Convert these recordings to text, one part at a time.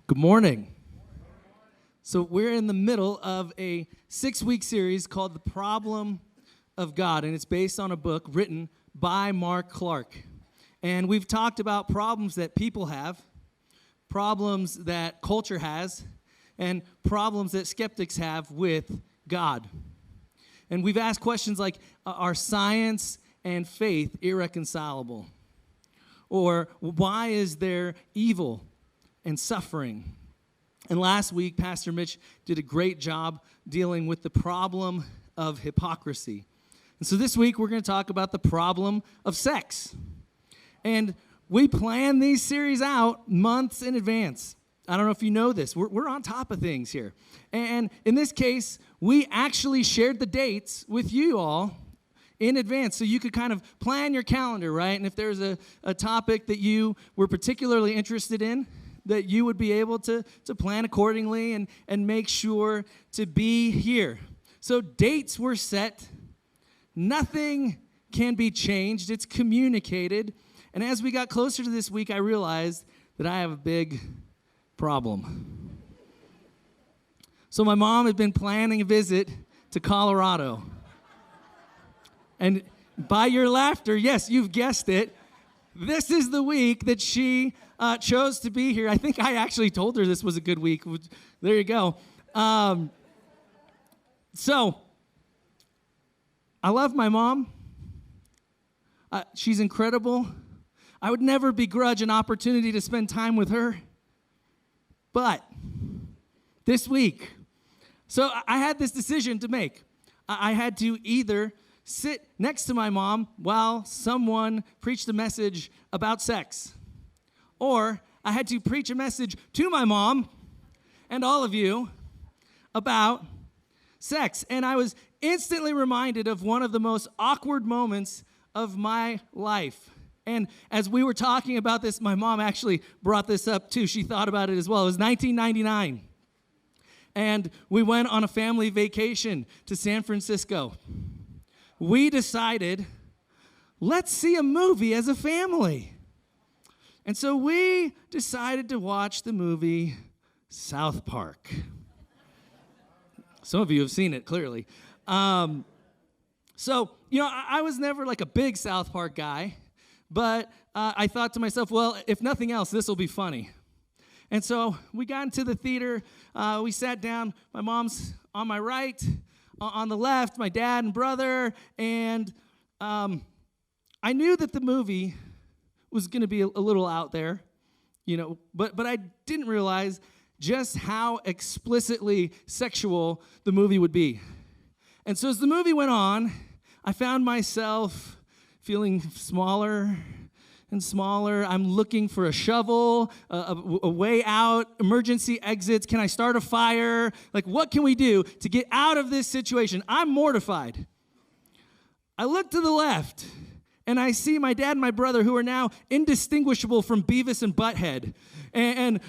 Good morning. So we're in the middle of a 6-week series called The Problem of God, and it's based on a book written by Mark Clark. And we've talked about problems that people have, problems that culture has, and problems that skeptics have with God. And we've asked questions like, are science and faith irreconcilable? Or why is there evil and suffering? And last week, Pastor Mitch did a great job dealing with the problem of hypocrisy. And so this week, we're going to talk about the problem of sex. And we plan these series out months in advance. I don't know if you know this. We're on top of things here. And in this case, we actually shared the dates with you all in advance so you could kind of plan your calendar, right? And if there's a topic that you were particularly interested in, that you would be able to plan accordingly and make sure to be here. So dates were set. Nothing can be changed. It's communicated. And as we got closer to this week, I realized that I have a big problem. So my mom had been planning a visit to Colorado. And by your laughter, yes, you've guessed it, this is the week that she chose to be here. I think I actually told her this was a good week. There you go. So, I love my mom. She's incredible. I would never begrudge an opportunity to spend time with her. But this week, so I had this decision to make. I had to either sit next to my mom while someone preached a message about sex, or I had to preach a message to my mom and all of you about sex. And I was instantly reminded of one of the most awkward moments of my life. And as we were talking about this, my mom actually brought this up too. She thought about it as well. It was 1999. And we went on a family vacation to San Francisco. We decided, let's see a movie as a family. And so we decided to watch the movie South Park. Some of you have seen it, clearly. I was never like a big South Park guy, but I thought to myself, well, if nothing else, this will be funny. And so we got into the theater. We sat down. My mom's on my right. On the left, my dad and brother, and I knew that the movie was going to be a little out there, but I didn't realize just how explicitly sexual the movie would be. And so as the movie went on, I found myself feeling smaller and smaller. I'm looking for a shovel, a way out, emergency exits. Can I start a fire? Like, what can we do to get out of this situation? I'm mortified. I look to the left, and I see my dad and my brother, who are now indistinguishable from Beavis and Butthead. And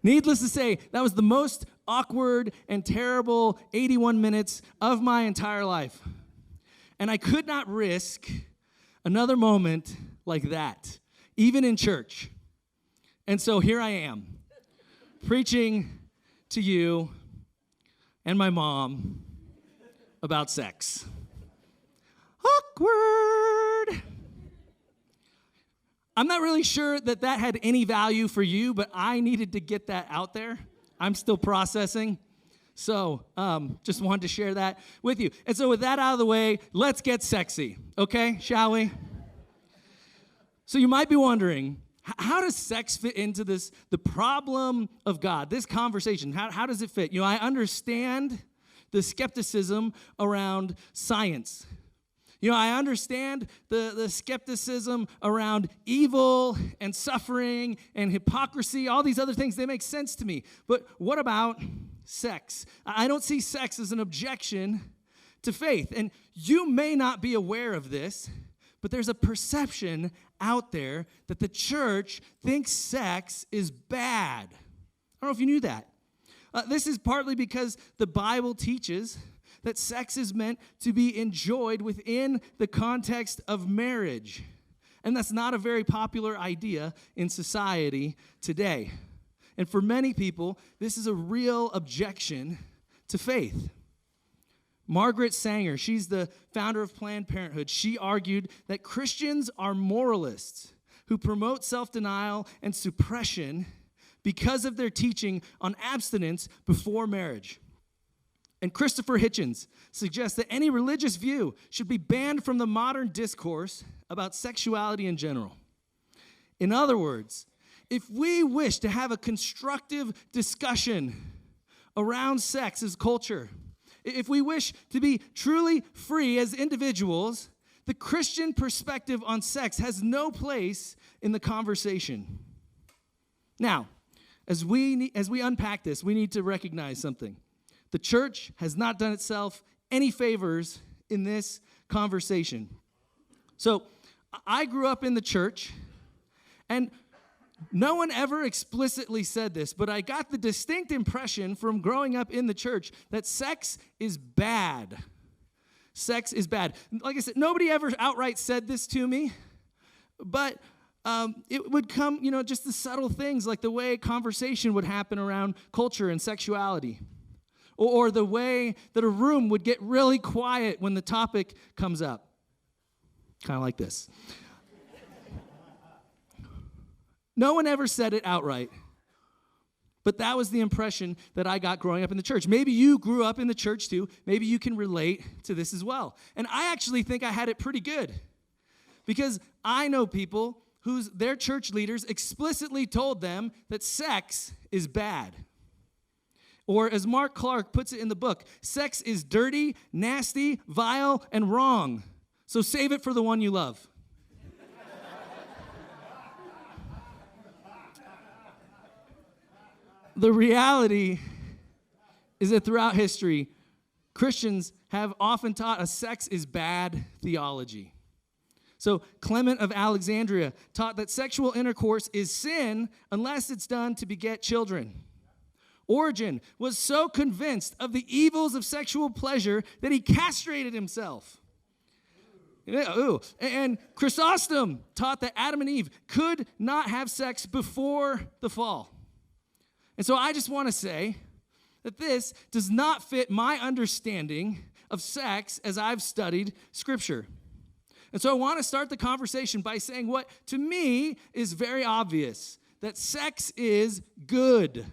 needless to say, that was the most awkward and terrible 81 minutes of my entire life. And I could not risk another moment like that, even in church. And so here I am, preaching to you and my mom about sex. Awkward. I'm not really sure that had any value for you, but I needed to get that out there. I'm still processing. So just wanted to share that with you. And so with that out of the way, let's get sexy, okay? Shall we? So you might be wondering, how does sex fit into the problem of God, this conversation? How does it fit? I understand the skepticism around science. I understand the skepticism around evil and suffering and hypocrisy, all these other things, they make sense to me. But what about sex? I don't see sex as an objection to faith. And you may not be aware of this, but there's a perception out there that the church thinks sex is bad. I don't know if you knew that. This is partly because the Bible teaches that sex is meant to be enjoyed within the context of marriage. And that's not a very popular idea in society today. And for many people, this is a real objection to faith. Margaret Sanger, she's the founder of Planned Parenthood. She argued that Christians are moralists who promote self-denial and suppression because of their teaching on abstinence before marriage. And Christopher Hitchens suggests that any religious view should be banned from the modern discourse about sexuality in general. In other words, if we wish to have a constructive discussion around sex as culture, if we wish to be truly free as individuals, the Christian perspective on sex has no place in the conversation. Now, as we unpack this, we need to recognize something. The church has not done itself any favors in this conversation. So, I grew up in the church, and no one ever explicitly said this, but I got the distinct impression from growing up in the church that sex is bad. Sex is bad. Like I said, nobody ever outright said this to me, but it would come, just the subtle things like the way conversation would happen around culture and sexuality, or the way that a room would get really quiet when the topic comes up. Kind of like this. No one ever said it outright, but that was the impression that I got growing up in the church. Maybe you grew up in the church too. Maybe you can relate to this as well. And I actually think I had it pretty good because I know people their church leaders explicitly told them that sex is bad. Or as Mark Clark puts it in the book, sex is dirty, nasty, vile, and wrong. So save it for the one you love. The reality is that throughout history, Christians have often taught a sex is bad theology. So Clement of Alexandria taught that sexual intercourse is sin unless it's done to beget children. Origen was so convinced of the evils of sexual pleasure that he castrated himself. And Chrysostom taught that Adam and Eve could not have sex before the fall. And so I just want to say that this does not fit my understanding of sex as I've studied Scripture. And so I want to start the conversation by saying what to me is very obvious, that sex is good.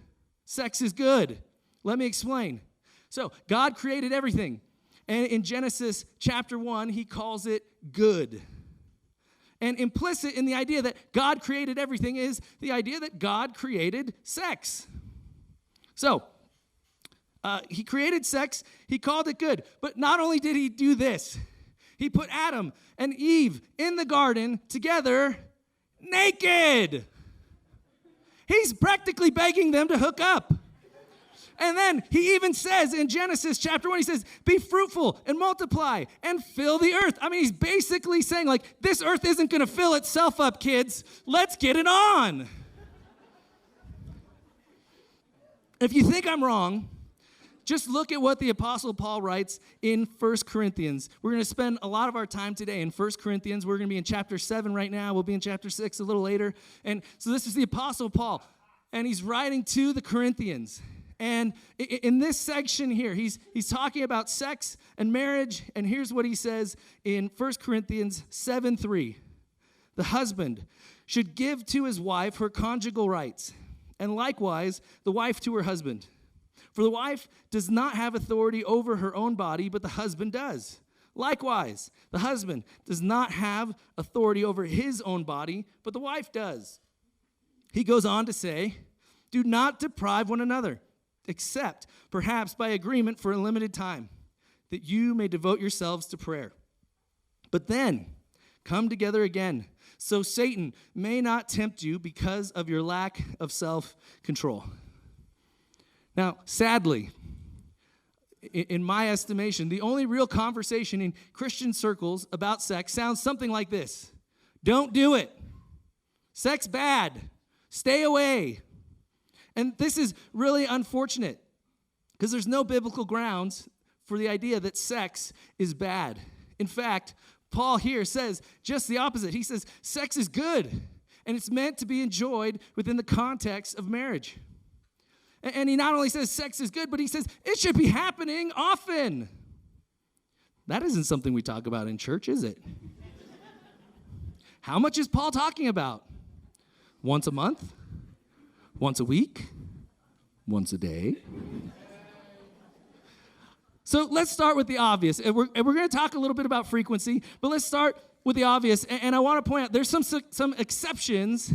Sex is good. Let me explain. So God created everything. And in Genesis chapter 1, he calls it good. And implicit in the idea that God created everything is the idea that God created sex. So, he created sex, he called it good. But not only did he do this, he put Adam and Eve in the garden together naked. He's practically begging them to hook up. And then he even says in Genesis chapter 1, he says, be fruitful and multiply and fill the earth. I mean, he's basically saying, like, this earth isn't going to fill itself up, kids. Let's get it on. If you think I'm wrong, just look at what the Apostle Paul writes in 1 Corinthians. We're going to spend a lot of our time today in 1 Corinthians. We're going to be in chapter 7 right now. We'll be in chapter 6 a little later. And so this is the Apostle Paul, and he's writing to the Corinthians. And in this section here, he's talking about sex and marriage, and here's what he says in 1 Corinthians 7:3. The husband should give to his wife her conjugal rights, and likewise the wife to her husband. For the wife does not have authority over her own body, but the husband does. Likewise, the husband does not have authority over his own body, but the wife does. He goes on to say, do not deprive one another, except perhaps by agreement for a limited time, that you may devote yourselves to prayer. But then come together again, so Satan may not tempt you because of your lack of self-control. Now, sadly, in my estimation, the only real conversation in Christian circles about sex sounds something like this. Don't do it. Sex bad. Stay away. And this is really unfortunate because there's no biblical grounds for the idea that sex is bad. In fact, Paul here says just the opposite. He says sex is good, and it's meant to be enjoyed within the context of marriage. And he not only says sex is good, but he says it should be happening often. That isn't something we talk about in church, is it? How much is Paul talking about? Once a month? Once a week? Once a day? So let's start with the obvious. And we're going to talk a little bit about frequency, but let's start with the obvious. And I want to point out there's some exceptions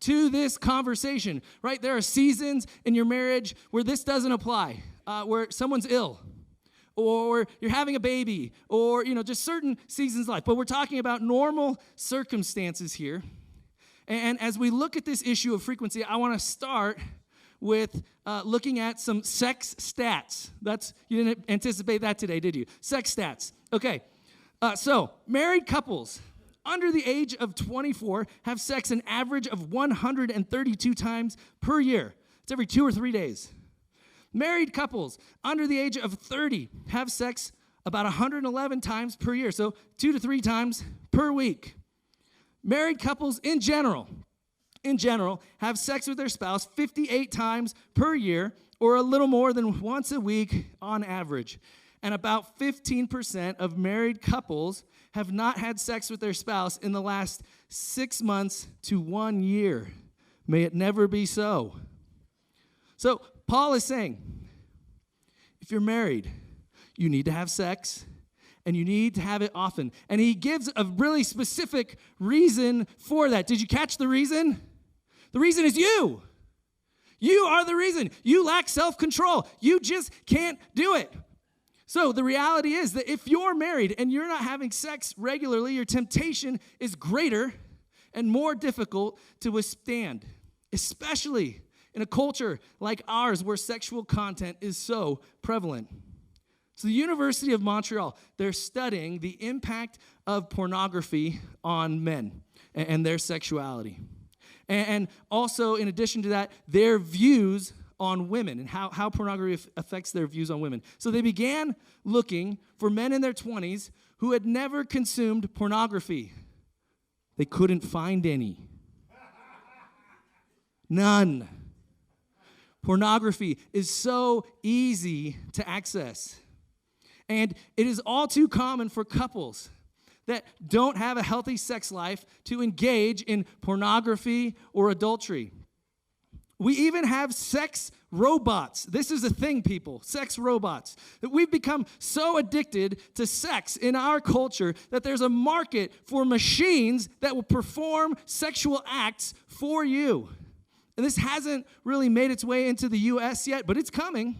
to this conversation, right? There are seasons in your marriage where this doesn't apply, where someone's ill, or you're having a baby, or just certain seasons of life. But we're talking about normal circumstances here. And as we look at this issue of frequency, I want to start with looking at some sex stats. You didn't anticipate that today, did you? Sex stats. Okay, so married couples under the age of 24 have sex an average of 132 times per year. It's every 2 or 3 days. Married couples under the age of 30 have sex about 111 times per year, so 2 to 3 times per week. Married couples in general, have sex with their spouse 58 times per year, or a little more than once a week on average. And about 15% of married couples have not had sex with their spouse in the last 6 months to 1 year. May it never be so. So Paul is saying, if you're married, you need to have sex, and you need to have it often. And he gives a really specific reason for that. Did you catch the reason? The reason is you. You are the reason. You lack self-control. You just can't do it. So the reality is that if you're married and you're not having sex regularly, your temptation is greater and more difficult to withstand, especially in a culture like ours where sexual content is so prevalent. So the University of Montreal, they're studying the impact of pornography on men and their sexuality. And also, in addition to that, their views on women and how pornography affects their views on women. So they began looking for men in their 20s who had never consumed pornography. They couldn't find any. None. Pornography is so easy to access. And it is all too common for couples that don't have a healthy sex life to engage in pornography or adultery. We even have sex robots. This is a thing, people, sex robots. That we've become so addicted to sex in our culture that there's a market for machines that will perform sexual acts for you. And this hasn't really made its way into the U.S. yet, but it's coming.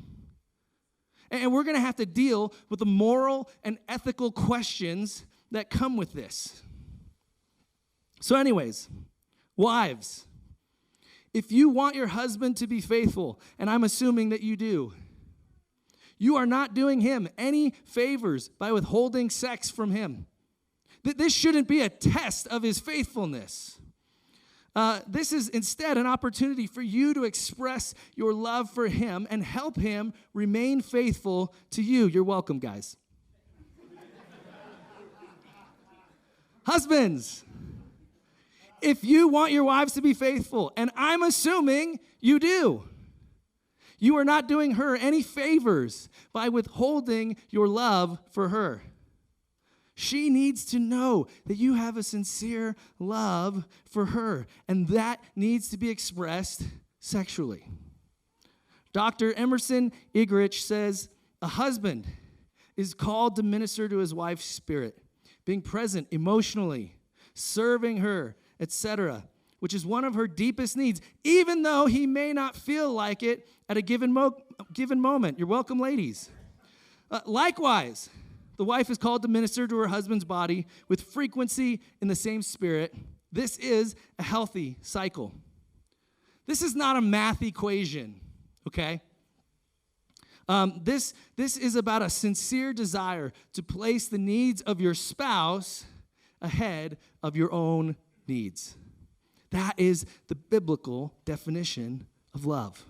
And we're going to have to deal with the moral and ethical questions that come with this. So anyways, wives, if you want your husband to be faithful, and I'm assuming that you do, you are not doing him any favors by withholding sex from him. This shouldn't be a test of his faithfulness. This is instead an opportunity for you to express your love for him and help him remain faithful to you. You're welcome, guys. Husbands, if you want your wives to be faithful, and I'm assuming you do, you are not doing her any favors by withholding your love for her. She needs to know that you have a sincere love for her, and that needs to be expressed sexually. Dr. Emerson Eggerichs says, a husband is called to minister to his wife's spirit, being present emotionally, serving her, etc., which is one of her deepest needs, even though he may not feel like it at a given moment. You're welcome, ladies. Likewise, the wife is called to minister to her husband's body with frequency in the same spirit. This is a healthy cycle. This is not a math equation, okay? This is about a sincere desire to place the needs of your spouse ahead of your own needs. That is the biblical definition of love.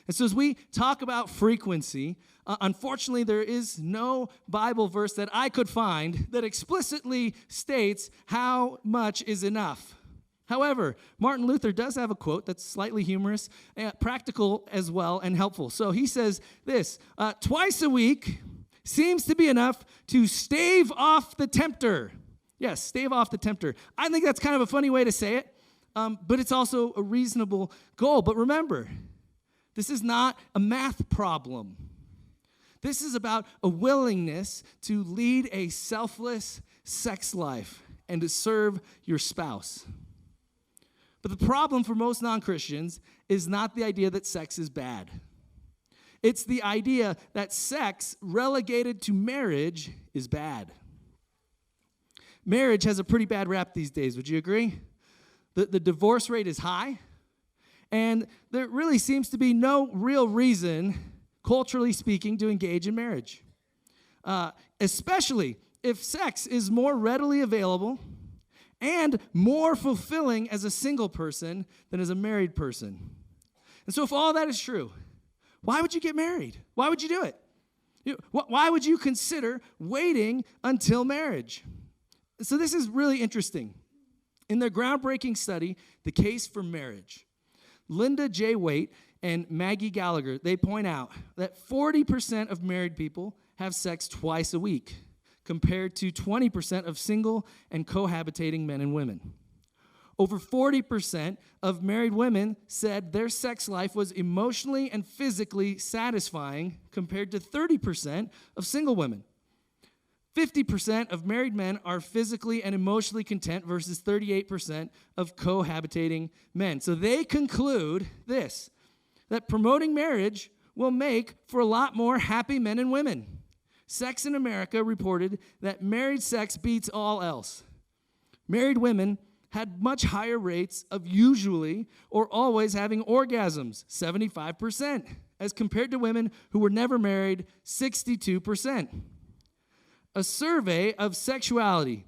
And so as we talk about frequency, unfortunately, there is no Bible verse that I could find that explicitly states how much is enough. However, Martin Luther does have a quote that's slightly humorous, practical as well, and helpful. So he says this, twice a week seems to be enough to stave off the tempter. Yes, stave off the tempter. I think that's kind of a funny way to say it, but it's also a reasonable goal. But remember, this is not a math problem. This is about a willingness to lead a selfless sex life and to serve your spouse. But the problem for most non-Christians is not the idea that sex is bad. It's the idea that sex relegated to marriage is bad. Marriage has a pretty bad rap these days, would you agree? The divorce rate is high, and there really seems to be no real reason, culturally speaking, to engage in marriage. Especially if sex is more readily available and more fulfilling as a single person than as a married person. And so if all that is true, why would you get married? Why would you do it? Why would you consider waiting until marriage? So this is really interesting. In their groundbreaking study, The Case for Marriage, Linda J. Waite and Maggie Gallagher, they point out that 40% of married people have sex twice a week, compared to 20% of single and cohabitating men and women. Over 40% of married women said their sex life was emotionally and physically satisfying, compared to 30% of single women. 50% of married men are physically and emotionally content versus 38% of cohabitating men. So they conclude this, that promoting marriage will make for a lot more happy men and women. Sex in America reported that married sex beats all else. Married women had much higher rates of usually or always having orgasms, 75%, as compared to women who were never married, 62%. A survey of sexuality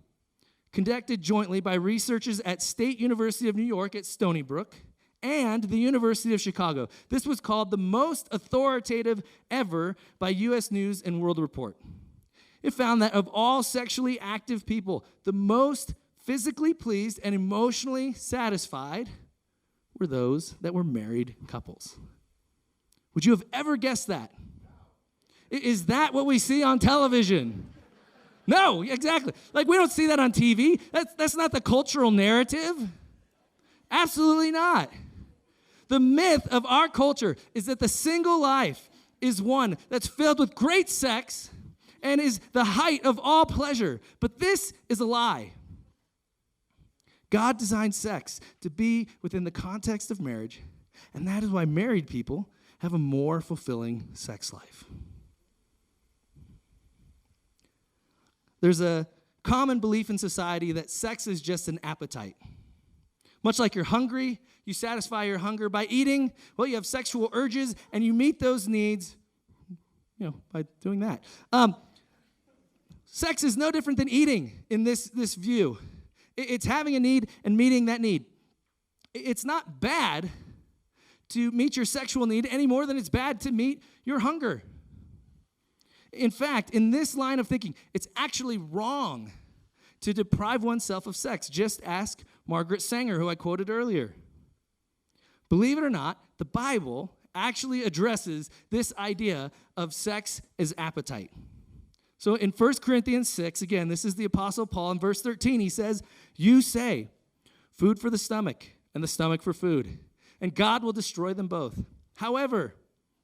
conducted jointly by researchers at State University of New York at Stony Brook and the University of Chicago. This was called the most authoritative ever by U.S. News and World Report. It found that of all sexually active people, the most physically pleased and emotionally satisfied were those that were married couples. Would you have ever guessed that? Is that what we see on television? No, exactly. Like, we don't see that on TV. That's not the cultural narrative. Absolutely not. The myth of our culture is that the single life is one that's filled with great sex and is the height of all pleasure. But this is a lie. God designed sex to be within the context of marriage, and that is why married people have a more fulfilling sex life. There's a common belief in society that sex is just an appetite. Much like you're hungry, you satisfy your hunger by eating. Well, you have sexual urges, and you meet those needs, by doing that. Sex is no different than eating in this view. It's having a need and meeting that need. It's not bad to meet your sexual need any more than it's bad to meet your hunger. In fact, in this line of thinking, it's actually wrong to deprive oneself of sex. Just ask Margaret Sanger, who I quoted earlier. Believe it or not, the Bible actually addresses this idea of sex as appetite. So in 1 Corinthians 6, again, this is the Apostle Paul, in verse 13, he says, "You say, food for the stomach, and the stomach for food, and God will destroy them both. However,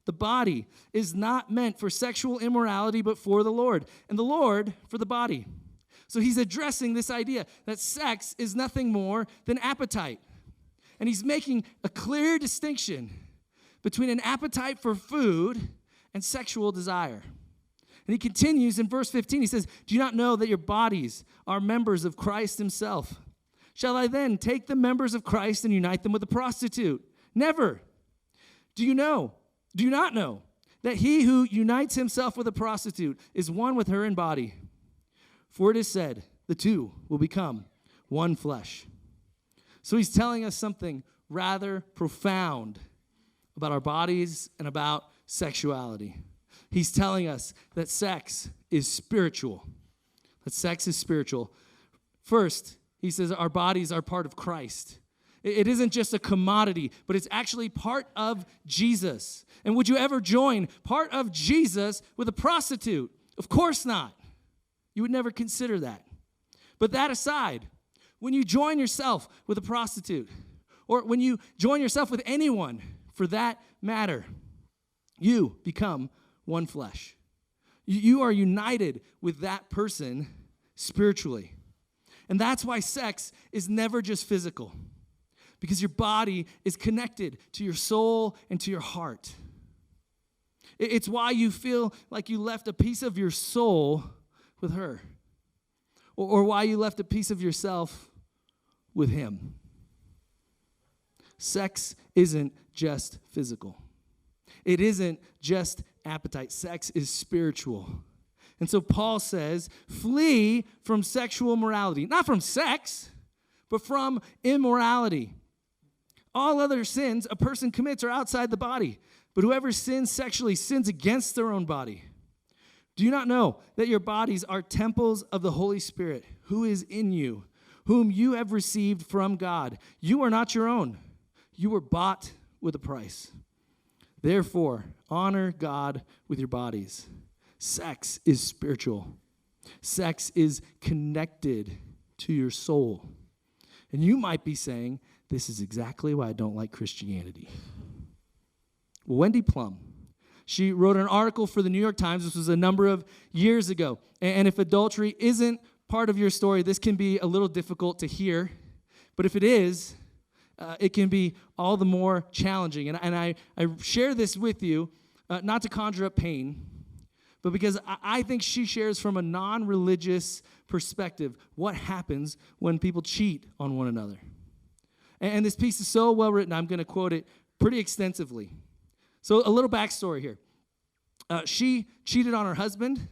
the body is not meant for sexual immorality, but for the Lord, and the Lord for the body." So he's addressing this idea that sex is nothing more than appetite. And he's making a clear distinction between an appetite for food and sexual desire. And he continues in verse 15, he says, "Do you not know that your bodies are members of Christ himself? Shall I then take the members of Christ and unite them with a prostitute? Never. Do you not know that he who unites himself with a prostitute is one with her in body? For it is said, the two will become one flesh." So he's telling us something rather profound about our bodies and about sexuality. He's telling us that sex is spiritual. That sex is spiritual. First, he says our bodies are part of Christ. It isn't just a commodity, but it's actually part of Jesus. And would you ever join part of Jesus with a prostitute? Of course not. You would never consider that. But that aside, when you join yourself with a prostitute, or when you join yourself with anyone for that matter, you become one flesh. You are united with that person spiritually. And that's why sex is never just physical, because your body is connected to your soul and to your heart. It's why you feel like you left a piece of your soul with her, or why you left a piece of yourself with him. Sex isn't just physical. It isn't just appetite. Sex is spiritual. And so Paul says, flee from sexual morality. Not from sex, but from immorality. All other sins a person commits are outside the body, but whoever sins sexually sins against their own body. Do you not know that your bodies are temples of the Holy Spirit, who is in you, whom you have received from God? You are not your own. You were bought with a price. Therefore, honor God with your bodies. Sex is spiritual. Sex is connected to your soul. And you might be saying, this is exactly why I don't like Christianity. Well, Wendy Plum, she wrote an article for the New York Times. This was a number of years ago. And if adultery isn't part of your story, this can be a little difficult to hear. But if it is, it can be all the more challenging. And I share this with you, not to conjure up pain, but because I think she shares from a non-religious perspective what happens when people cheat on one another. And this piece is so well written, I'm going to quote it pretty extensively. So a little backstory here. She cheated on her husband,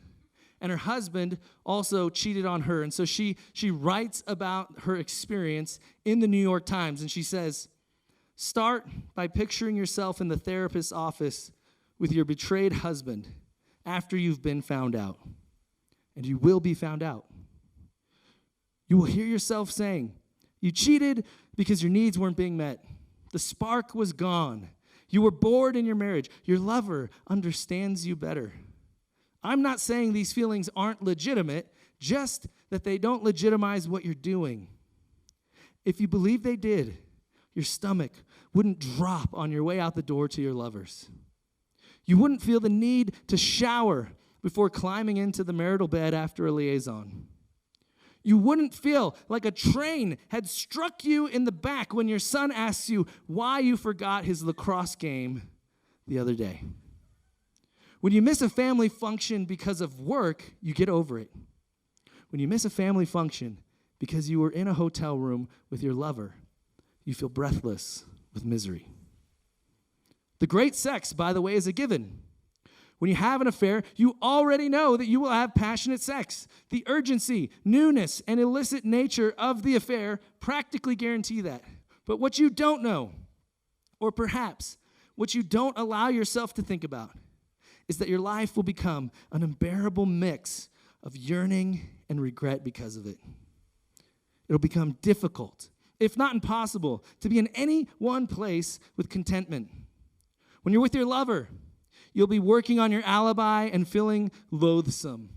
and her husband also cheated on her. And so she writes about her experience in the New York Times, and she says, start by picturing yourself in the therapist's office with your betrayed husband after you've been found out. And you will be found out. You will hear yourself saying, you cheated because your needs weren't being met. The spark was gone. You were bored in your marriage. Your lover understands you better. I'm not saying these feelings aren't legitimate, just that they don't legitimize what you're doing. If you believe they did, your stomach wouldn't drop on your way out the door to your lovers. You wouldn't feel the need to shower before climbing into the marital bed after a liaison. You wouldn't feel like a train had struck you in the back when your son asks you why you forgot his lacrosse game the other day. When you miss a family function because of work, you get over it. When you miss a family function because you were in a hotel room with your lover, you feel breathless with misery. The great sex, by the way, is a given. When you have an affair, you already know that you will have passionate sex. The urgency, newness, and illicit nature of the affair practically guarantee that. But what you don't know, or perhaps what you don't allow yourself to think about, is that your life will become an unbearable mix of yearning and regret because of it. It'll become difficult, if not impossible, to be in any one place with contentment. When you're with your lover, you'll be working on your alibi and feeling loathsome.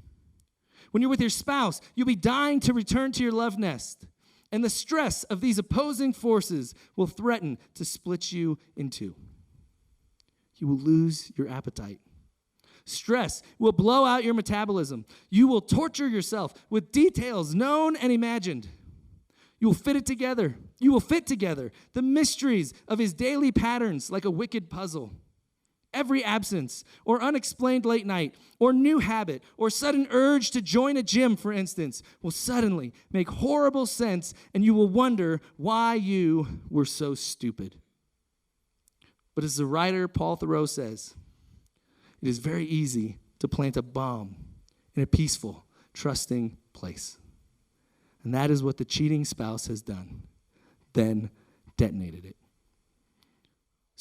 When you're with your spouse, you'll be dying to return to your love nest. And the stress of these opposing forces will threaten to split you in two. You will lose your appetite. Stress will blow out your metabolism. You will torture yourself with details known and imagined. You will fit together the mysteries of his daily patterns like a wicked puzzle. Every absence or unexplained late night or new habit or sudden urge to join a gym, for instance, will suddenly make horrible sense, and you will wonder why you were so stupid. But as the writer Paul Thoreau says, it is very easy to plant a bomb in a peaceful, trusting place. And that is what the cheating spouse has done, then detonated it.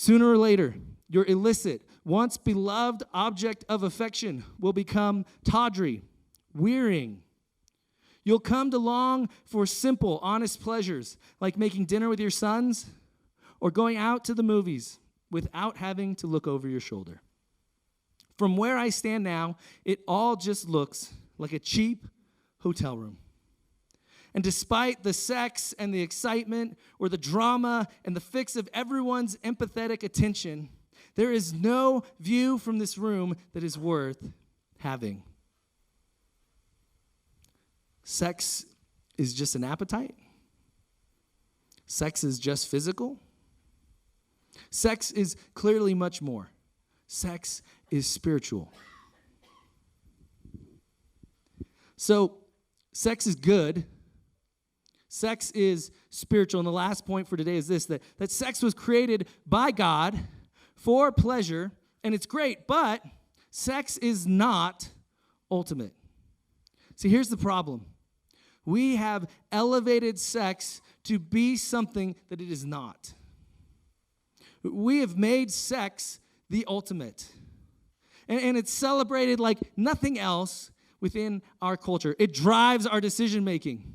Sooner or later, your illicit, once beloved object of affection will become tawdry, wearying. You'll come to long for simple, honest pleasures, like making dinner with your sons or going out to the movies without having to look over your shoulder. From where I stand now, it all just looks like a cheap hotel room. And despite the sex and the excitement or the drama and the fix of everyone's empathetic attention, there is no view from this room that is worth having. Sex is just an appetite. Sex is just physical. Sex is clearly much more. Sex is spiritual. So, sex is good. Sex is spiritual. And the last point for today is this, that sex was created by God for pleasure, and it's great, but sex is not ultimate. See, here's the problem. We have elevated sex to be something that it is not. We have made sex the ultimate. And it's celebrated like nothing else within our culture. It drives our decision making.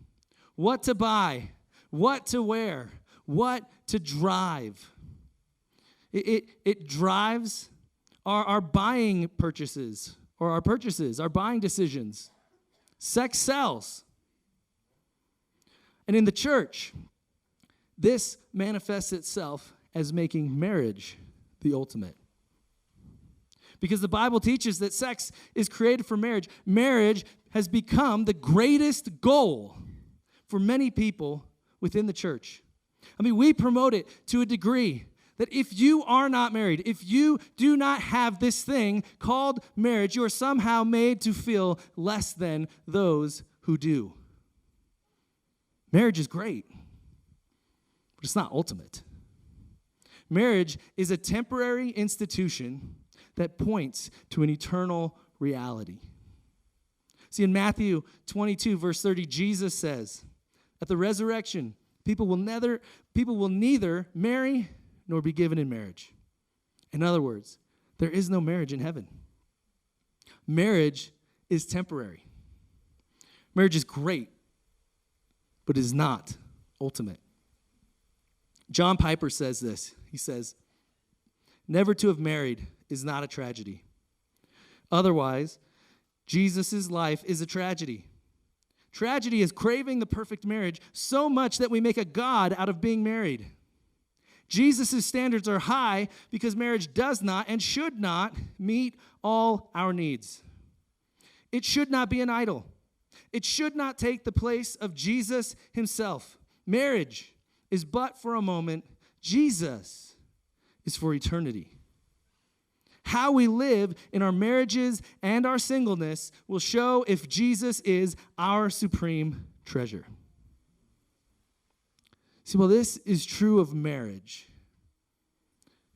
What to buy, what to wear, what to drive. It drives our buying purchases, or our purchases, our buying decisions. Sex sells. And in the church, this manifests itself as making marriage the ultimate. Because the Bible teaches that sex is created for marriage. Marriage has become the greatest goal for many people within the church. I mean, we promote it to a degree that if you are not married, if you do not have this thing called marriage, you are somehow made to feel less than those who do. Marriage is great, but it's not ultimate. Marriage is a temporary institution that points to an eternal reality. See, in Matthew 22, verse 30, Jesus says, at the resurrection, people will neither marry nor be given in marriage. In other words, there is no marriage in heaven. Marriage is temporary. Marriage is great, but is not ultimate. John Piper says this. He says, never to have married is not a tragedy. Otherwise, Jesus' life is a tragedy. Tragedy is craving the perfect marriage so much that we make a god out of being married. Jesus' standards are high because marriage does not and should not meet all our needs. It should not be an idol. It should not take the place of Jesus himself. Marriage is but for a moment. Jesus is for eternity. How we live in our marriages and our singleness will show if Jesus is our supreme treasure. See, while this is true of marriage,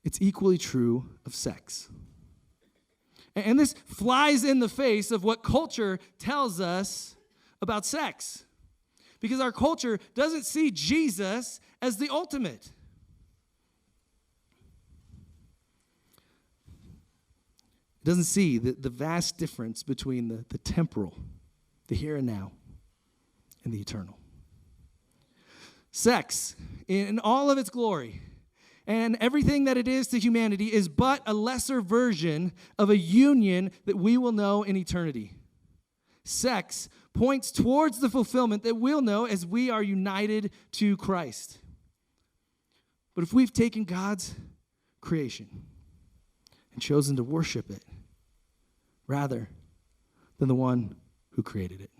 it's equally true of sex. And this flies in the face of what culture tells us about sex. Because our culture doesn't see Jesus as the ultimate. It doesn't see the vast difference between the temporal, the here and now, and the eternal. Sex, in all of its glory, and everything that it is to humanity, is but a lesser version of a union that we will know in eternity. Sex points towards the fulfillment that we'll know as we are united to Christ. But if we've taken God's creation and chosen to worship it rather than the one who created it,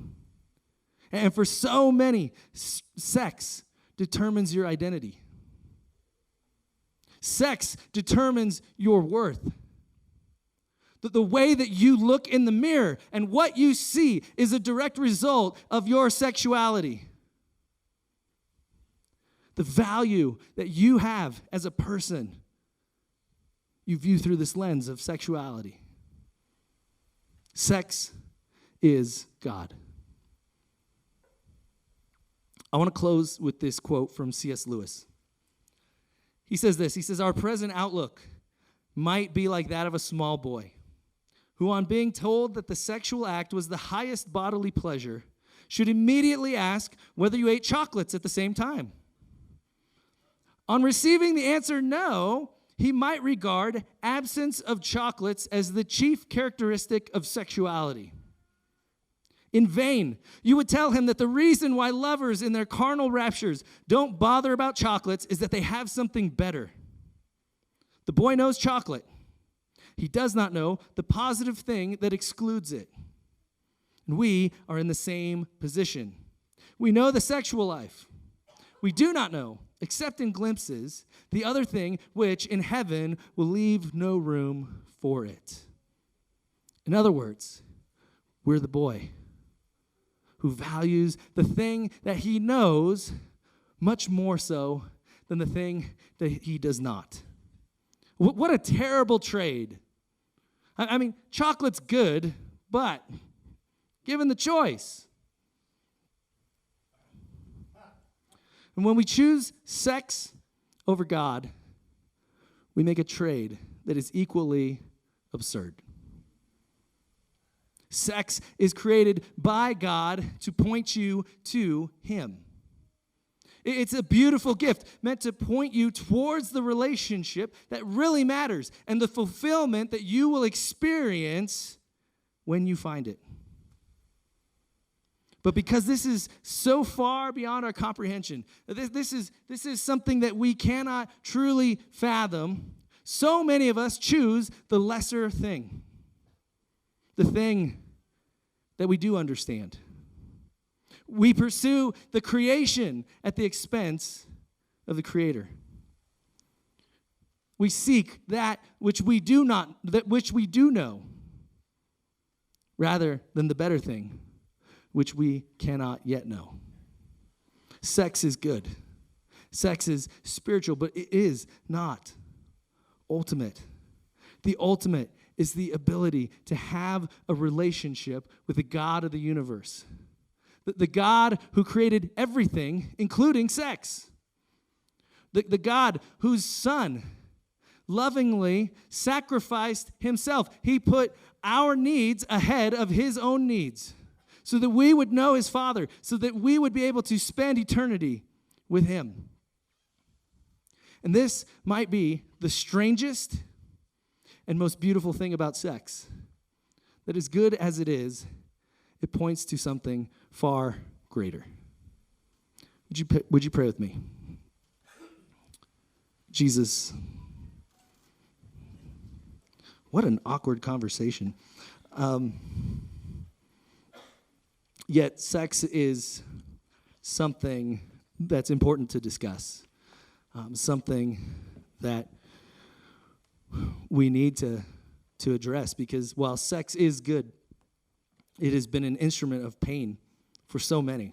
and for so many, sex determines your identity. Sex determines your worth. The way that you look in the mirror and what you see is a direct result of your sexuality. The value that you have as a person, you view through this lens of sexuality. Sex is God. I want to close with this quote from C.S. Lewis. He says this. He says, our present outlook might be like that of a small boy who, on being told that the sexual act was the highest bodily pleasure, should immediately ask whether you ate chocolates at the same time. On receiving the answer no, he might regard absence of chocolates as the chief characteristic of sexuality. In vain, you would tell him that the reason why lovers in their carnal raptures don't bother about chocolates is that they have something better. The boy knows chocolate. He does not know the positive thing that excludes it. And we are in the same position. We know the sexual life. We do not know, except in glimpses, the other thing which in heaven will leave no room for it. In other words, we're the boy who values the thing that he knows much more so than the thing that he does not. What a terrible trade. I mean, chocolate's good, but given the choice. And when we choose sex over God, we make a trade that is equally absurd. Sex is created by God to point you to Him. It's a beautiful gift meant to point you towards the relationship that really matters and the fulfillment that you will experience when you find it. But because this is so far beyond our comprehension, this is something that we cannot truly fathom, so many of us choose the lesser thing, the thing that we do understand. We pursue the creation at the expense of the Creator. We seek that which we do know, rather than the better thing, which we cannot yet know. Sex is good. Sex is spiritual, but it is not ultimate. The ultimate is the ability to have a relationship with the God of the universe. The God who created everything, including sex. The God whose Son lovingly sacrificed Himself. He put our needs ahead of His own needs so that we would know His Father, so that we would be able to spend eternity with Him. And this might be the strangest and most beautiful thing about sex. That as good as it is, it points to something far greater. Would you pray with me? Jesus, what an awkward conversation. Yet sex is something that's important to discuss, something that we need to address, because while sex is good, it has been an instrument of pain for so many.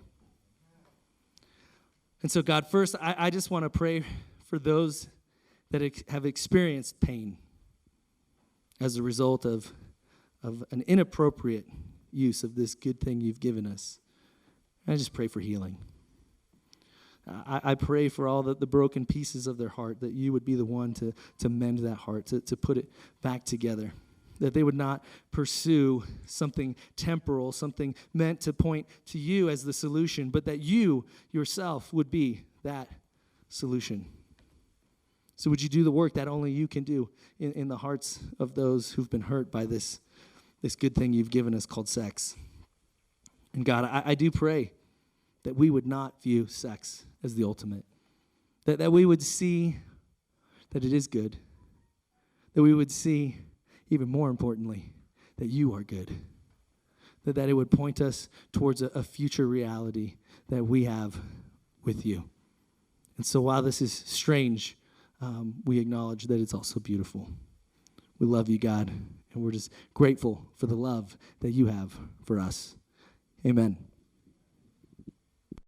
And so, God, first, I just want to pray for those that have experienced pain as a result of an inappropriate use of this good thing you've given us. I just pray for healing. I pray for all the broken pieces of their heart, that you would be the one to mend that heart, to put it back together. That they would not pursue something temporal, something meant to point to you as the solution, but that you yourself would be that solution. So would you do the work that only you can do in the hearts of those who've been hurt by this good thing you've given us called sex. And God, I do pray that we would not view sex as the ultimate, that we would see that it is good, that we would see, even more importantly, that you are good, that it would point us towards a future reality that we have with you. And so while this is strange, we acknowledge that it's also beautiful. We love you, God, and we're just grateful for the love that you have for us. Amen.